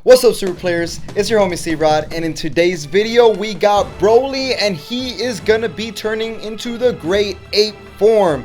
What's up, super players? It's your homie C-Rod, and in today's video we got BROLY, and he is gonna be turning into the Great Ape form.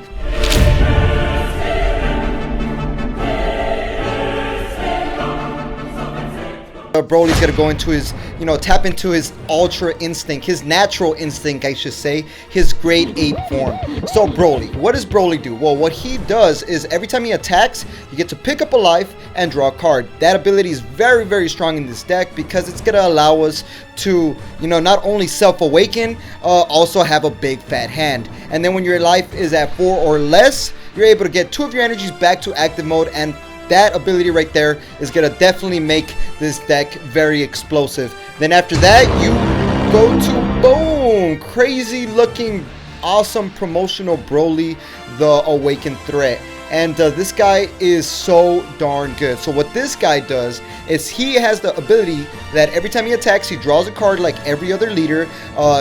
BROLY's gonna go into his, tap into his ultra instinct, his natural instinct, I should say, his Great Ape form. So BROLY, what does BROLY do? Well, what he does is every time he attacks, you get to pick up a life and draw a card. That ability is very, very strong in this deck because it's gonna allow us to, not only self-awaken, also have a big fat hand. And then when your life is at 4 or less, you're able to get 2 of your energies back to active mode, and that ability right there is gonna definitely make this deck very explosive. Then after that, you go to boom, crazy looking, awesome promotional BROLY, the Awakened Threat. And this guy is so darn good. So what this guy does is he has the ability that every time he attacks, he draws a card like every other leader.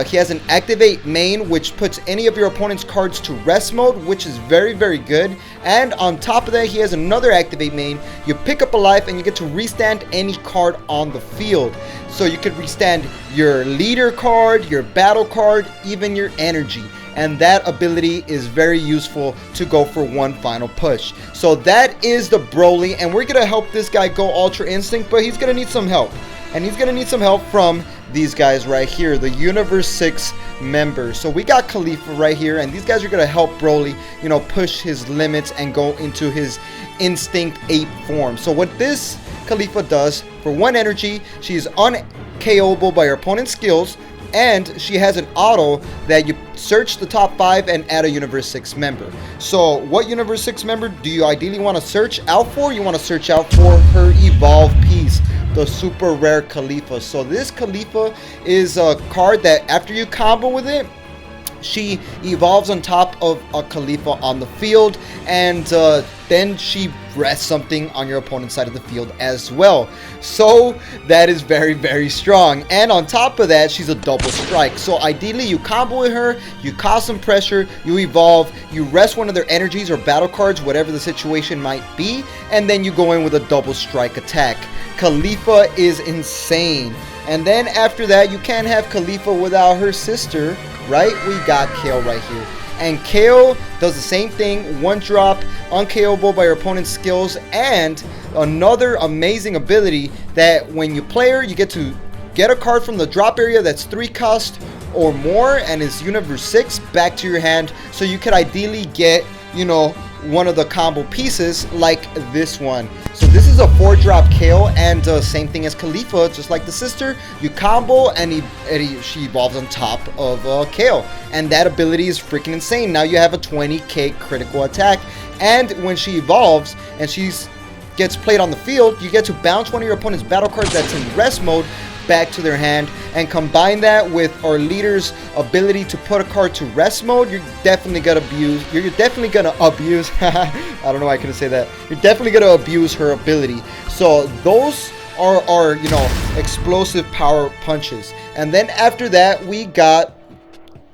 He has an Activate main, which puts any of your opponent's cards to rest mode, which is very, very good. And on top of that, he has another Activate main. You pick up a life and you get to restand any card on the field. So you could restand your leader card, your battle card, even your energy. And that ability is very useful to go for one final push. So that is the BROLY, and we're gonna help this guy go Ultra Instinct, but he's gonna need some help. And he's gonna need some help from these guys right here, the Universe 6 members. So we got Khalifa right here, and these guys are gonna help BROLY, push his limits and go into his Instinct Ape form. So what this Khalifa does, for 1 energy, she's un-KOable by her opponent's skills, and she has an auto that you search the top 5 and add a Universe 6 member. So what Universe 6 member do you ideally want to search out for? You want to search out for her Evolve piece, the super rare Khalifa. So this Khalifa is a card that after you combo with it, she evolves on top of a Khalifa on the field, and then she rests something on your opponent's side of the field as well. So that is very, very strong. And on top of that, she's a double strike. So ideally, you combo with her, you cause some pressure, you evolve, you rest one of their energies or battle cards, whatever the situation might be, and then you go in with a double strike attack. Khalifa is insane. And then after that, you can't have Khalifa without her sister, right? We got Kale right here. And Kale does the same thing, 1 drop, un-KOable by your opponent's skills, and another amazing ability that when you play her, you get to get a card from the drop area that's 3 cost or more and is Universe 6 back to your hand, so you could ideally get, one of the combo pieces like this one. So this is a 4-drop Kale, and same thing as Khalifa, just like the sister. You combo and she evolves on top of Kale, and that ability is freaking insane. Now you have a 20k critical attack, and when she evolves and she gets played on the field, you get to bounce one of your opponent's battle cards that's in rest mode back to their hand, and combine that with our leader's ability to put a card to rest mode. You're definitely gonna abuse I don't know why I couldn't say that. You're definitely gonna abuse her ability. So those are our explosive power punches. And then after that, we got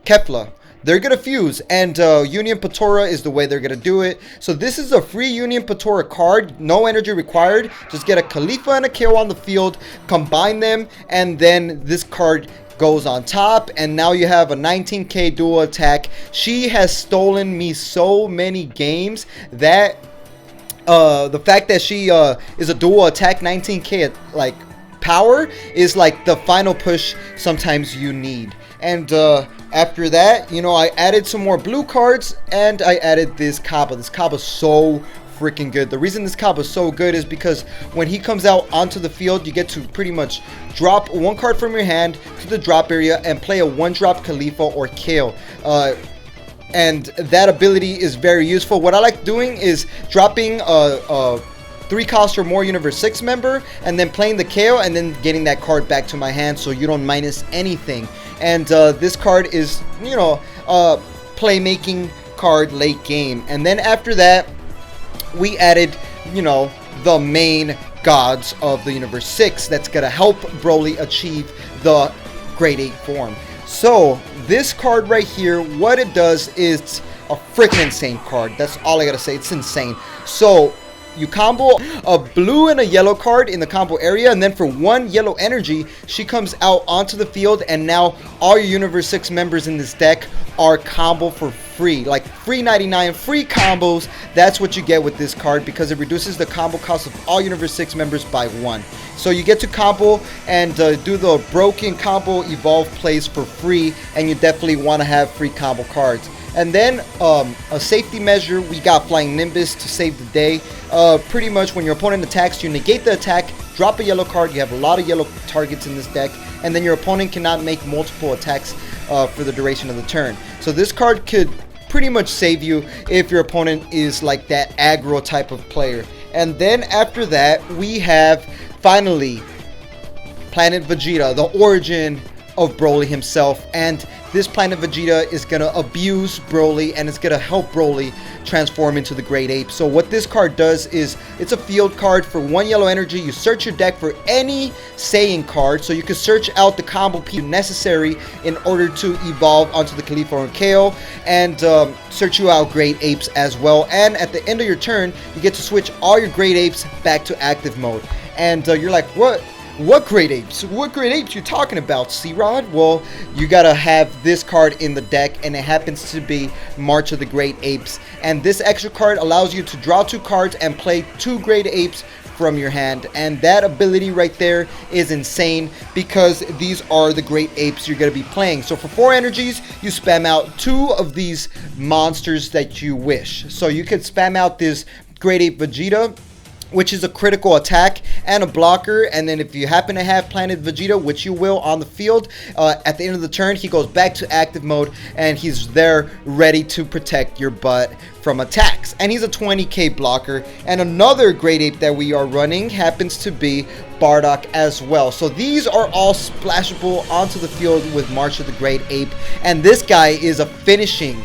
Kefla. They're gonna fuse, and Union Patora is the way they're gonna do it. So this is a free Union Patora card, no energy required. Just get a Khalifa and a KO on the field, combine them, and then this card goes on top, and now you have a 19k dual attack. She has stolen me so many games that the fact that she is a dual attack 19k like power is like the final push sometimes you need. And after that, I added some more blue cards, and I added this Kaba. This Kaba's so freaking good. The reason this Kaba is so good is because when he comes out onto the field, you get to pretty much drop 1 card from your hand to the drop area and play a 1-drop Khalifa or Kale. And that ability is very useful. What I like doing is dropping a 3 cost or more Universe 6 member, and then playing the KO, and then getting that card back to my hand so you don't minus anything. And this card is, playmaking card late game. And then after that, we added, the main gods of the Universe 6 that's gonna help BROLY achieve the Great Ape form. So this card right here, what it does is a freaking insane card. That's all I gotta say. It's insane. So you combo a blue and a yellow card in the combo area, and then for 1 yellow energy, she comes out onto the field, and now all your Universe 6 members in this deck are combo for free, like free 99 free combos. That's what you get with this card, because it reduces the combo cost of all Universe 6 members by 1. So you get to combo and do the broken combo evolve plays for free, and you definitely want to have free combo cards. And then a safety measure, we got Flying Nimbus to save the day. Pretty much when your opponent attacks, you negate the attack, drop a yellow card. You have a lot of yellow targets in this deck, and then your opponent cannot make multiple attacks for the duration of the turn. So this card could pretty much save you if your opponent is like that aggro type of player. And then after that, we have finally Planet Vegeta, the origin of BROLY himself. And this Planet Vegeta is going to abuse BROLY, and it's going to help BROLY transform into the Great Ape. So what this card does is, it's a field card. For 1 yellow energy, you search your deck for any Saiyan card. So you can search out the combo piece necessary in order to evolve onto the Khalifa or KO, and search you out Great Apes as well. And at the end of your turn, you get to switch all your Great Apes back to active mode. And you're like, what Great Apes? What Great Apes you talking about, C-Rod? Well, you gotta have this card in the deck, and it happens to be March of the Great Apes. And this extra card allows you to draw 2 cards and play 2 Great Apes from your hand. And that ability right there is insane, because these are the Great Apes you're gonna be playing. So for 4 energies, you spam out 2 of these monsters that you wish. So you could spam out this Great Ape Vegeta, which is a critical attack and a blocker. And then if you happen to have Planet Vegeta, which you will on the field, at the end of the turn, he goes back to active mode, and he's there ready to protect your butt from attacks. And he's a 20k blocker. And another Great Ape that we are running happens to be Bardock as well. So these are all splashable onto the field with March of the Great Ape. And this guy is a finishing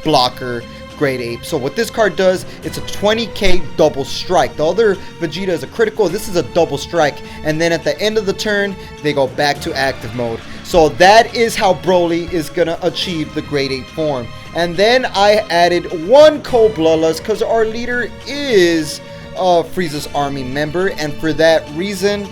blocker Great Ape. So what this card does, it's a 20k double strike. The other Vegeta is a critical. This is a double strike. And then at the end of the turn, they go back to active mode. So that is how BROLY is going to achieve the Great Ape form. And then I added 1 Cold Bloodlust, because our leader is Frieza's army member. And for that reason,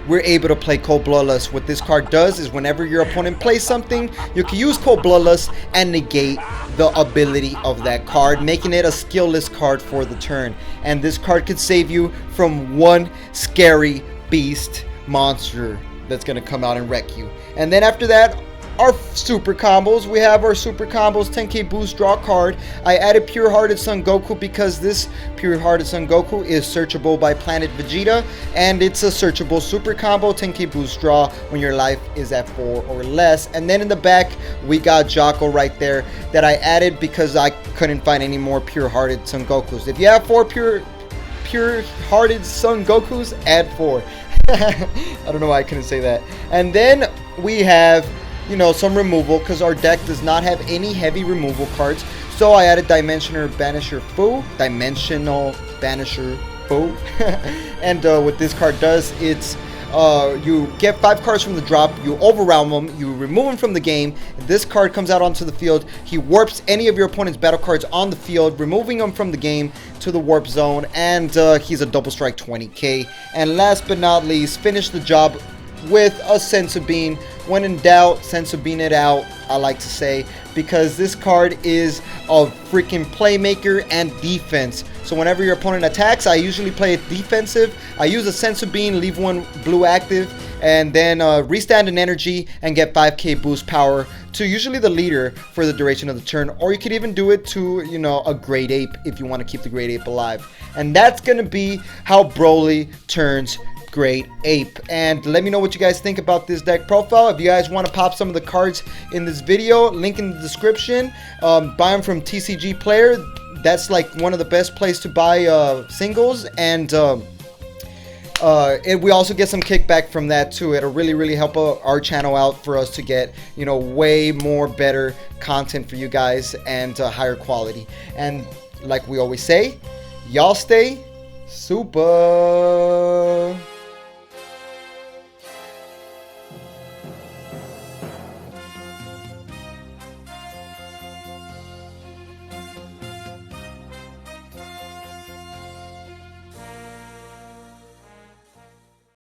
we're able to play Cold Bloodlust. What this card does is, whenever your opponent plays something, you can use Cold Bloodlust and negate the ability of that card, making it a skillless card for the turn. And this card could save you from 1 scary beast monster that's going to come out and wreck you. And then after that, our super combos. We have our super combos, 10k boost, draw card. I added Pure Hearted Son Goku because this Pure Hearted Son Goku is searchable by Planet Vegeta, and it's a searchable super combo, 10k boost, draw when your life is at 4 or less. And then in the back, we got Jocko right there that I added because I couldn't find any more Pure Hearted Son Gokus. If you have 4 Pure Hearted Son Gokus, add 4. I don't know why I couldn't say that. And then we have, you know, some removal, because our deck does not have any heavy removal cards. So I added Dimensional Banisher Fu. And what this card does, it's you get 5 cards from the drop, you overwhelm them, you remove them from the game. This card comes out onto the field. He warps any of your opponent's battle cards on the field, removing them from the game to the warp zone. And he's a double strike 20k. And last but not least, finish the job with a Senzu Bean. When in doubt, Senzu Bean it out, I like to say, because this card is a freaking playmaker and defense. So whenever your opponent attacks, I usually play it defensive. I use a Senzu Bean, leave 1 blue active, and then restand an energy and get 5k boost power to usually the leader for the duration of the turn. Or you could even do it to, you know, a Great Ape if you want to keep the Great Ape alive. And that's going to be how BROLY turns Great Ape. And let me know what you guys think about this deck profile. If you guys want to pop some of the cards in this video, link in the description. Buy them from TCG Player. That's like one of the best places to buy singles. And we also get some kickback from that too. It'll really help our channel out for us to get, you know, way more better content for you guys, and higher quality. And like we always say, y'all stay super.